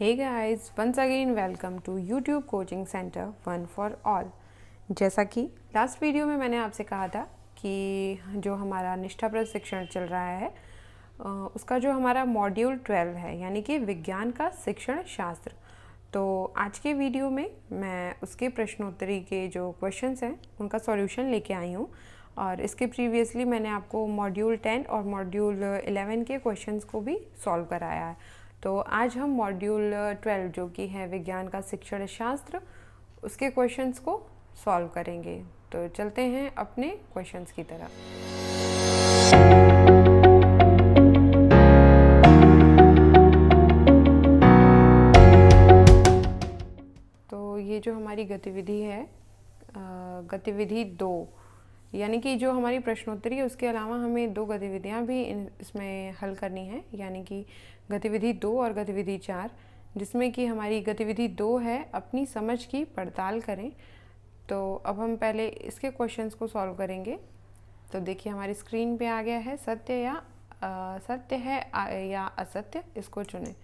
Hey guys, once again welcome to YouTube coaching centre one for all. जैसा कि last video में मैंने आपसे कहा था कि जो हमारा निष्ठा प्रशिक्षण चल रहा है उसका जो हमारा मॉड्यूल 12 है, यानी कि विज्ञान का शिक्षण शास्त्र। तो आज के वीडियो में मैं उसके प्रश्नोत्तरी के जो क्वेश्चंस हैं उनका सॉल्यूशन लेके आई हूँ। और इसके प्रीवियसली मैंने आपको मॉड्यूल 10 और मॉड्यूल 11 के क्वेश्चंस को भी सॉल्व कराया है। तो आज हम मॉड्यूल 12 जो कि है विज्ञान का शिक्षण शास्त्र, उसके क्वेश्चंस को सॉल्व करेंगे। तो चलते हैं अपने क्वेश्चंस की तरफ। तो ये जो हमारी गतिविधि है, गतिविधि 2, यानी कि जो हमारी प्रश्नोत्तरी है उसके अलावा हमें 2 गतिविधियाँ भी इसमें हल करनी है, यानी कि गतिविधि 2 और गतिविधि 4, जिसमें कि हमारी गतिविधि 2 है अपनी समझ की पड़ताल करें। तो अब हम पहले इसके क्वेश्चंस को सॉल्व करेंगे। तो देखिए हमारी स्क्रीन पे आ गया है, सत्य है या असत्य, इसको चुनें।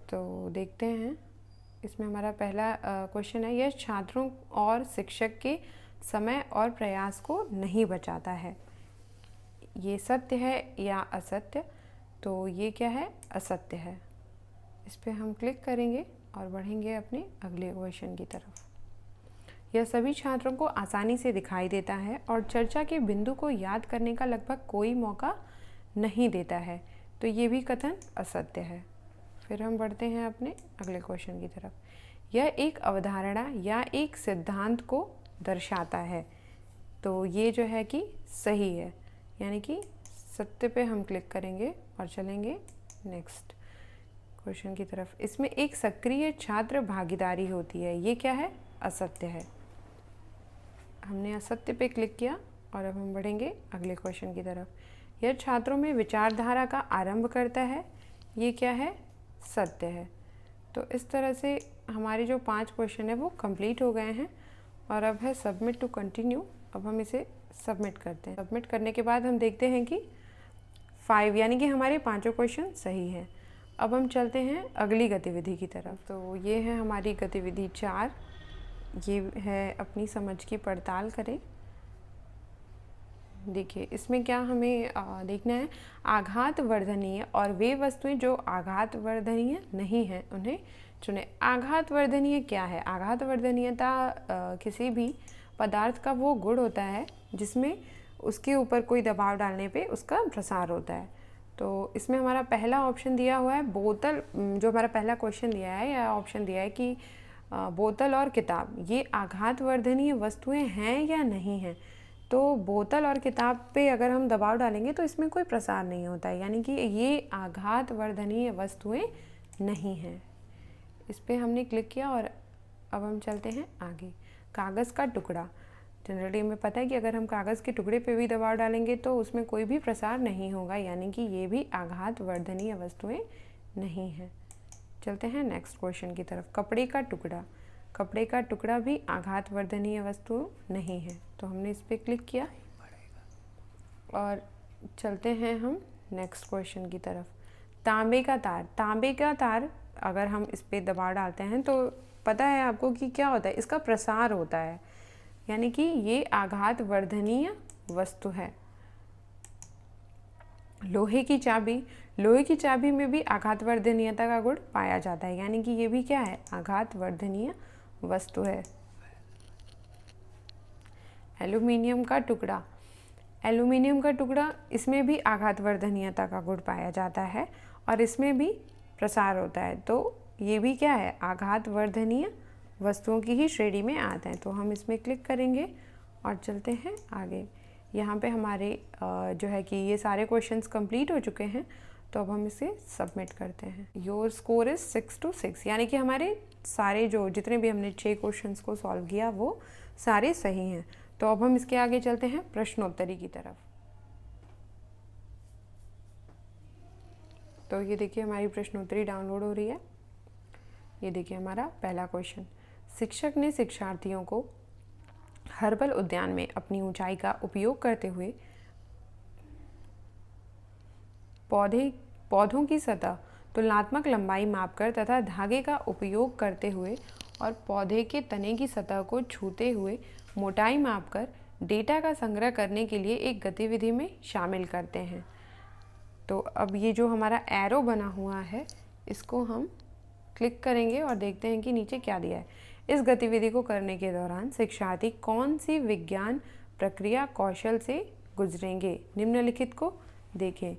तो देखते हैं, इसमें हमारा पहला क्वेश्चन है, यह छात्रों और शिक्षक के समय और प्रयास को नहीं बचाता है। ये सत्य है या असत्य? तो ये क्या है? असत्य है। इस पर हम क्लिक करेंगे और बढ़ेंगे अपने अगले क्वेश्चन की तरफ। यह सभी छात्रों को आसानी से दिखाई देता है और चर्चा के बिंदु को याद करने का लगभग कोई मौका नहीं देता है। तो ये भी कथन असत्य है। फिर हम बढ़ते हैं अपने अगले क्वेश्चन की तरफ। यह एक अवधारणा या एक सिद्धांत को दर्शाता है। तो ये जो है कि सही है, यानी कि सत्य पे हम क्लिक करेंगे और चलेंगे नेक्स्ट क्वेश्चन की तरफ। इसमें एक सक्रिय छात्र भागीदारी होती है। ये क्या है? असत्य है। हमने असत्य पे क्लिक किया और अब हम बढ़ेंगे अगले क्वेश्चन की तरफ। यह छात्रों में विचारधारा का आरंभ करता है। ये क्या है? सत्य है। तो इस तरह से हमारे जो 5 क्वेश्चन है वो कंप्लीट हो गए हैं और अब है सबमिट टू कंटिन्यू। अब हम इसे सबमिट करते हैं। सबमिट करने के बाद हम देखते हैं कि 5, यानी कि हमारे 5 क्वेश्चन सही हैं। अब हम चलते हैं अगली गतिविधि की तरफ। तो ये है हमारी गतिविधि 4। ये है अपनी समझ की पड़ताल करें। देखिए इसमें क्या हमें देखना है, आघात वर्धनीय और वे वस्तुएं जो आघात वर्धनीय नहीं हैं उन्हें चुने। आघात वर्धनीय क्या है? आघात वर्धनीयता किसी भी पदार्थ का वो गुण होता है जिसमें उसके ऊपर कोई दबाव डालने पे उसका प्रसार होता है। तो इसमें हमारा पहला ऑप्शन दिया हुआ है बोतल। जो हमारा पहला क्वेश्चन दिया है या ऑप्शन दिया है कि बोतल और किताब ये आघात वर्धनीय वस्तुएं हैं या नहीं हैं। तो बोतल और किताब पे अगर हम दबाव डालेंगे तो इसमें कोई प्रसार नहीं होता है, यानी कि ये आघात वर्धनीय वस्तुएं नहीं हैं। इस पर हमने क्लिक किया और अब हम चलते हैं आगे। कागज़ का टुकड़ा। जनरली हमें पता है कि अगर हम कागज़ के टुकड़े पे भी दबाव डालेंगे तो उसमें कोई भी प्रसार नहीं होगा, यानी कि ये भी आघात वर्धनीय वस्तुएं नहीं हैं। चलते हैं नेक्स्ट क्वेश्चन की तरफ। कपड़े का टुकड़ा। कपड़े का टुकड़ा भी आघात वर्धनीय वस्तु नहीं है। तो हमने इस पर क्लिक किया और चलते हैं हम नेक्स्ट क्वेश्चन की तरफ। तांबे का तार। तांबे का तार अगर हम इस पर दबाव डालते हैं तो पता है आपको कि क्या होता है? इसका प्रसार होता है, यानी कि ये आघात वर्धनीय वस्तु है। लोहे की चाबी। लोहे की चाबी में भी आघात वर्धनीयता का गुण पाया जाता है, यानी कि ये भी क्या है? आघात वर्धनीय वस्तु है। एल्यूमिनियम का टुकड़ा। एल्यूमिनियम का टुकड़ा, इसमें भी आघात वर्धनीयता का गुण पाया जाता है और इसमें भी प्रसार होता है। तो ये भी क्या है? आघात वर्धनीय वस्तुओं की ही श्रेणी में आते हैं। तो हम इसमें क्लिक करेंगे और चलते हैं आगे। यहाँ पे हमारे जो है कि ये सारे क्वेश्चंस कंप्लीट हो चुके हैं। तो अब हम इसे सबमिट करते हैं। योर स्कोर इज़ 6-6, यानी कि हमारे सारे जितने भी हमने 6 क्वेश्चंस को सॉल्व किया वो सारे सही हैं। तो अब हम इसके आगे चलते हैं प्रश्नोत्तरी की तरफ। तो ये देखिए हमारी प्रश्नोत्तरी डाउनलोड हो रही है। ये देखिए हमारा पहला क्वेश्चन। शिक्षक ने शिक्षार्थियों को हर्बल उद्यान में अपनी ऊंचाई का उपयोग करते हुए पौधों की सतह तुलनात्मक लंबाई मापकर तथा धागे का उपयोग करते हुए और पौधे के तने की सतह को छूते हुए मोटाई मापकर डेटा का संग्रह करने के लिए एक गतिविधि में शामिल करते हैं। तो अब ये जो हमारा एरो बना हुआ है इसको हम क्लिक करेंगे और देखते हैं कि नीचे क्या दिया है। इस गतिविधि को करने के दौरान शिक्षार्थी कौन सी विज्ञान प्रक्रिया कौशल से गुजरेंगे, निम्नलिखित को देखें।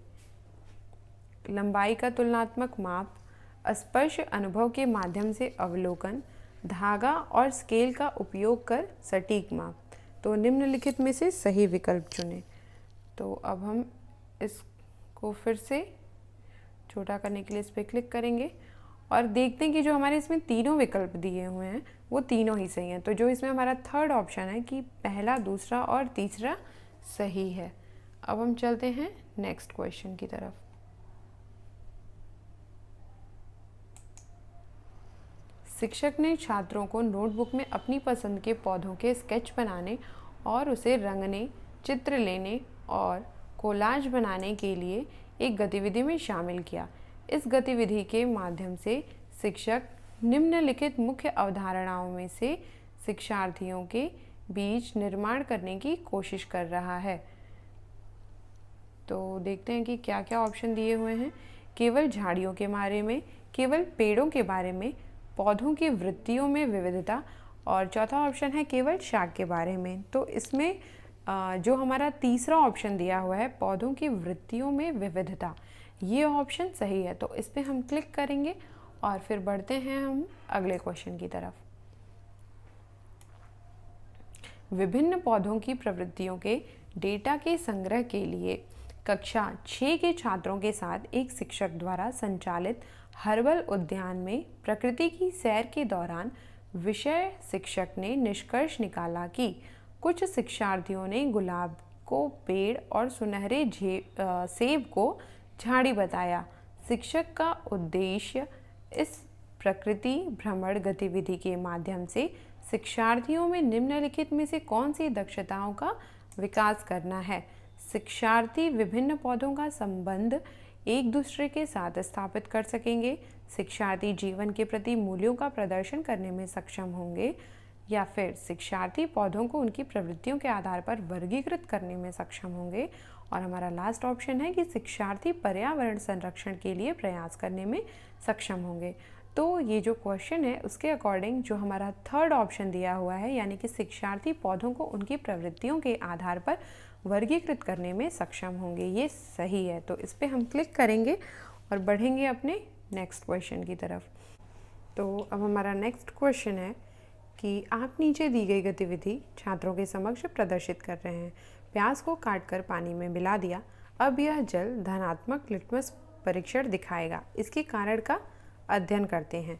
लंबाई का तुलनात्मक माप, स्पर्श अनुभव के माध्यम से अवलोकन, धागा और स्केल का उपयोग कर सटीक माप। तो निम्नलिखित में से सही विकल्प चुनें। तो अब हम इसको फिर से छोटा करने के लिए इस पर क्लिक करेंगे और देखते हैं कि जो हमारे इसमें तीनों विकल्प दिए हुए हैं वो तीनों ही सही हैं। तो जो इसमें हमारा थर्ड ऑप्शन है कि पहला, दूसरा और तीसरा सही है। अब हम चलते हैं नेक्स्ट क्वेश्चन की तरफ। शिक्षक ने छात्रों को नोटबुक में अपनी पसंद के पौधों के स्केच बनाने और उसे रंगने, चित्र लेने और कोलाज बनाने के लिए एक गतिविधि में शामिल किया। इस गतिविधि के माध्यम से शिक्षक निम्नलिखित मुख्य अवधारणाओं में से शिक्षार्थियों के बीच निर्माण करने की कोशिश कर रहा है। तो देखते हैं कि क्या क्या ऑप्शन दिए हुए हैं। केवल झाड़ियों के बारे में, केवल पेड़ों के बारे में, पौधों की वृत्तियों में विविधता और चौथा ऑप्शन है केवल शाक के बारे में। तो इसमें जो हमारा तीसरा ऑप्शन दिया हुआ है पौधों की वृत्तियों में विविधता, ये ऑप्शन सही है। तो इस पर हम क्लिक करेंगे और फिर बढ़ते हैं हम अगले क्वेश्चन की तरफ। विभिन्न पौधों की प्रवृत्तियों के डेटा के संग्रह के लिए कक्षा 6 के छात्रों के साथ एक शिक्षक द्वारा संचालित हर्बल उद्यान में प्रकृति की सैर के दौरान विषय शिक्षक ने निष्कर्ष निकाला कि कुछ शिक्षार्थियों ने गुलाब को पेड़ और सुनहरे सेब को झाड़ी बताया। शिक्षक का उद्देश्य इस प्रकृति भ्रमण गतिविधि के माध्यम से शिक्षार्थियों में निम्नलिखित में से कौन सी दक्षताओं का विकास करना है। शिक्षार्थी विभिन्न पौधों का संबंध एक दूसरे के साथ स्थापित कर सकेंगे। शिक्षार्थी जीवन के प्रति मूल्यों का प्रदर्शन करने में सक्षम होंगे, या फिर शिक्षार्थी पौधों को उनकी प्रवृत्तियों के आधार पर वर्गीकृत करने में सक्षम होंगे। और हमारा लास्ट ऑप्शन है कि शिक्षार्थी पर्यावरण संरक्षण के लिए प्रयास करने में सक्षम होंगे। तो ये जो क्वेश्चन है उसके अकॉर्डिंग जो हमारा थर्ड ऑप्शन दिया हुआ है, यानी कि शिक्षार्थी पौधों को उनकी प्रवृत्तियों के आधार पर वर्गीकृत करने में सक्षम होंगे, ये सही है। तो इस पर हम क्लिक करेंगे और बढ़ेंगे अपने नेक्स्ट क्वेश्चन की तरफ। तो अब हमारा नेक्स्ट क्वेश्चन है कि आप नीचे दी गई गतिविधि छात्रों के समक्ष प्रदर्शित कर रहे हैं। प्याज को काटकर पानी में मिला दिया। अब यह जल धनात्मक लिटमस परीक्षण दिखाएगा। इसके कारण का अध्ययन करते हैं।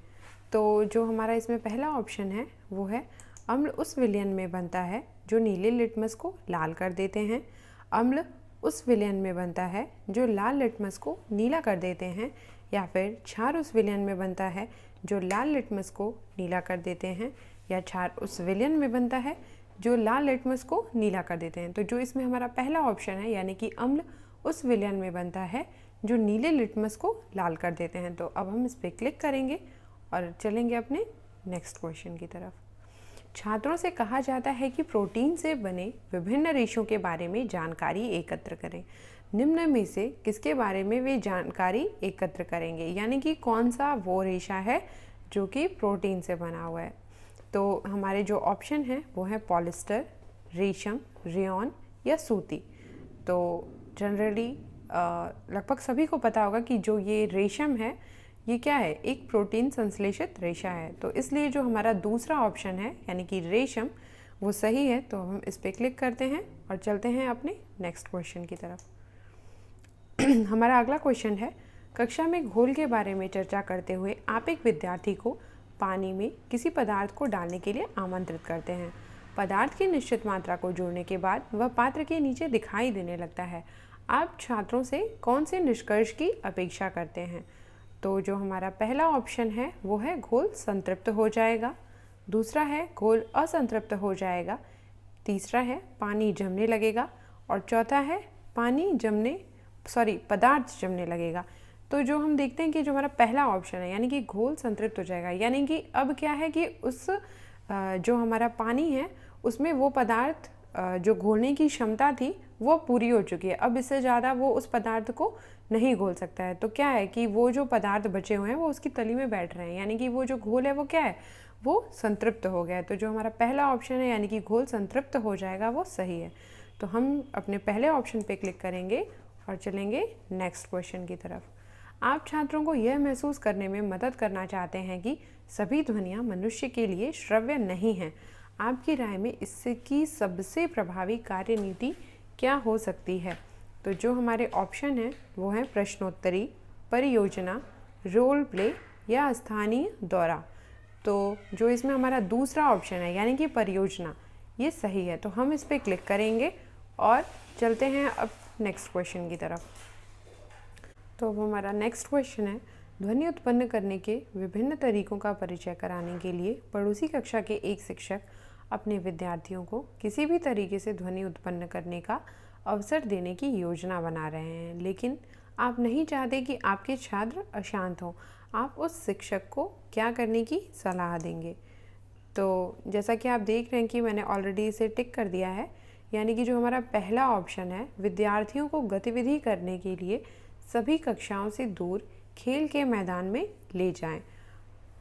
तो जो हमारा इसमें पहला ऑप्शन है वो है अम्ल उस विलयन में बनता है जो नीले लिटमस को लाल कर देते हैं। अम्ल उस विलयन में बनता है जो लाल लिटमस को नीला कर देते हैं। या फिर क्षार उस विलयन में बनता है जो लाल लिटमस को नीला कर देते हैं। या क्षार उस विलयन में बनता है जो लाल लिटमस को नीला कर देते हैं। तो जो इसमें हमारा पहला ऑप्शन है, यानी कि अम्ल उस विलयन में बनता है जो नीले लिटमस को लाल कर देते हैं। तो अब हम इस पर क्लिक करेंगे और चलेंगे अपने नेक्स्ट क्वेश्चन की तरफ। छात्रों से कहा जाता है कि प्रोटीन से बने विभिन्न रेशों के बारे में जानकारी एकत्र करें। निम्न में से किसके बारे में वे जानकारी एकत्र करेंगे, यानी कि कौन सा वो रेशा है जो कि प्रोटीन से बना हुआ है। तो हमारे जो ऑप्शन है वो है पॉलिस्टर, रेशम, रेयॉन या सूती। तो जनरली लगभग सभी को पता होगा कि जो ये रेशम है ये क्या है, एक प्रोटीन संश्लेषित रेशा है। तो इसलिए जो हमारा दूसरा ऑप्शन है यानी कि रेशम वो सही है। तो हम इस पर क्लिक करते हैं और चलते हैं अपने नेक्स्ट क्वेश्चन की तरफ। हमारा अगला क्वेश्चन है, कक्षा में घोल के बारे में चर्चा करते हुए आप एक विद्यार्थी को पानी में किसी पदार्थ को डालने के लिए आमंत्रित करते हैं। पदार्थ की निश्चित मात्रा को जोड़ने के बाद वह पात्र के नीचे दिखाई देने लगता है। आप छात्रों से कौन से निष्कर्ष की अपेक्षा करते हैं? तो जो हमारा पहला ऑप्शन है वो है घोल संतृप्त हो जाएगा, दूसरा है घोल असंतृप्त हो जाएगा, तीसरा है पानी जमने लगेगा और चौथा है पदार्थ जमने लगेगा। तो जो हम देखते हैं कि जो हमारा पहला ऑप्शन है यानी कि घोल संतृप्त हो जाएगा, यानी कि अब क्या है कि उस जो हमारा पानी है उसमें वो पदार्थ जो घोलने की क्षमता थी वो पूरी हो चुकी है। अब इससे ज़्यादा वो उस पदार्थ को नहीं घोल सकता है। तो क्या है कि वो जो पदार्थ बचे हुए हैं वो उसकी तली में बैठ रहे हैं, यानी कि वो जो घोल है वो क्या है, वो संतृप्त हो गया है। तो जो हमारा पहला ऑप्शन है यानी कि घोल संतृप्त हो जाएगा वो सही है। तो हम अपने पहले ऑप्शन पे क्लिक करेंगे और चलेंगे नेक्स्ट क्वेश्चन की तरफ। आप छात्रों को यह महसूस करने में मदद करना चाहते हैं कि सभी ध्वनियाँ मनुष्य के लिए श्रव्य नहीं हैं। आपकी राय में इसकी सबसे प्रभावी कार्यनीति क्या हो सकती है? तो जो हमारे ऑप्शन हैं वो हैं प्रश्नोत्तरी, परियोजना, रोल प्ले या स्थानीय दौरा। तो जो इसमें हमारा दूसरा ऑप्शन है यानी कि परियोजना, ये सही है। तो हम इस पर क्लिक करेंगे और चलते हैं अब नेक्स्ट क्वेश्चन की तरफ। तो अब हमारा नेक्स्ट क्वेश्चन है, ध्वनि उत्पन्न करने के विभिन्न तरीकों का परिचय कराने के लिए पड़ोसी कक्षा के एक शिक्षक अपने विद्यार्थियों को किसी भी तरीके से ध्वनि उत्पन्न करने का अवसर देने की योजना बना रहे हैं, लेकिन आप नहीं चाहते कि आपके छात्र अशांत हों। आप उस शिक्षक को क्या करने की सलाह देंगे? तो जैसा कि आप देख रहे हैं कि मैंने ऑलरेडी इसे टिक कर दिया है, यानी कि जो हमारा पहला ऑप्शन है, विद्यार्थियों को गतिविधि करने के लिए सभी कक्षाओं से दूर खेल के मैदान में ले जाएं।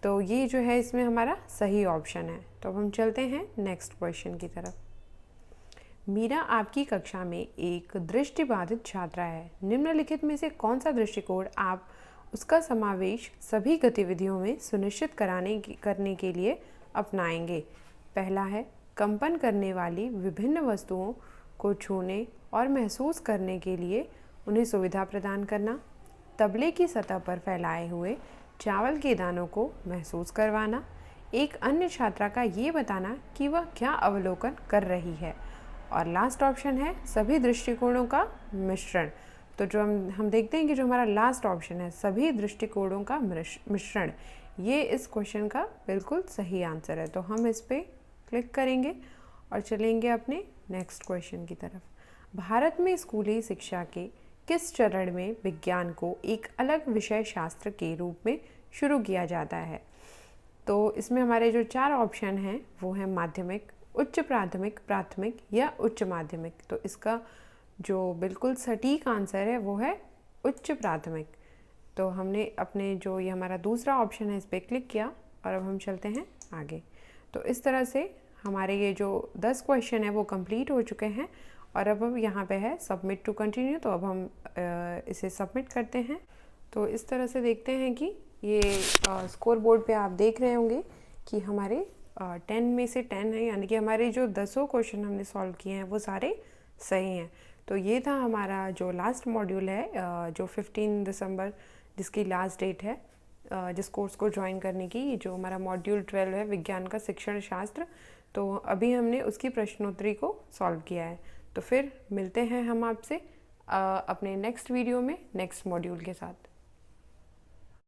तो ये जो है इसमें हमारा सही ऑप्शन है। तो अब हम चलते हैं नेक्स्ट क्वेश्चन की तरफ। मीरा आपकी कक्षा में एक दृष्टिबाधित छात्रा है। निम्नलिखित में से कौन सा दृष्टिकोण आप उसका समावेश सभी गतिविधियों में सुनिश्चित करने के लिए अपनाएंगे? पहला है कंपन करने वाली विभिन्न वस्तुओं को छूने और महसूस करने के लिए उन्हें सुविधा प्रदान करना, तबले की सतह पर फैलाए हुए चावल के दानों को महसूस करवाना, एक अन्य छात्रा का ये बताना कि वह क्या अवलोकन कर रही है, और लास्ट ऑप्शन है सभी दृष्टिकोणों का मिश्रण। तो जो हम देखते हैं कि जो हमारा लास्ट ऑप्शन है सभी दृष्टिकोणों का मिश्रण, ये इस क्वेश्चन का बिल्कुल सही आंसर है। तो हम इस पर क्लिक करेंगे और चलेंगे अपने नेक्स्ट क्वेश्चन की तरफ। भारत में स्कूली शिक्षा के किस चरण में विज्ञान को एक अलग विषय शास्त्र के रूप में शुरू किया जाता है? तो इसमें हमारे जो 4 ऑप्शन हैं वो हैं माध्यमिक, उच्च प्राथमिक, प्राथमिक या उच्च माध्यमिक। तो इसका जो बिल्कुल सटीक आंसर है वो है उच्च प्राथमिक। तो हमने अपने जो ये हमारा दूसरा ऑप्शन है इस पर क्लिक किया और अब हम चलते हैं आगे। तो इस तरह से हमारे ये जो 10 क्वेश्चन है वो कंप्लीट हो चुके हैं और अब यहाँ पे है सबमिट टू कंटिन्यू। तो अब हम इसे सबमिट करते हैं। तो इस तरह से देखते हैं कि ये स्कोर बोर्ड पे आप देख रहे होंगे कि हमारे 10 में से 10 है, यानी कि हमारे जो 10 क्वेश्चन हमने सॉल्व किए हैं वो सारे सही हैं। तो ये था हमारा जो लास्ट मॉड्यूल है जो 15 दिसंबर जिसकी लास्ट डेट है जिस कोर्स को ज्वाइन करने की, जो हमारा मॉड्यूल 12 है विज्ञान का शिक्षण शास्त्र। तो अभी हमने उसकी प्रश्नोत्तरी को सॉल्व किया है। तो फिर मिलते हैं हम आपसे अपने नेक्स्ट वीडियो में नेक्स्ट मॉड्यूल के साथ।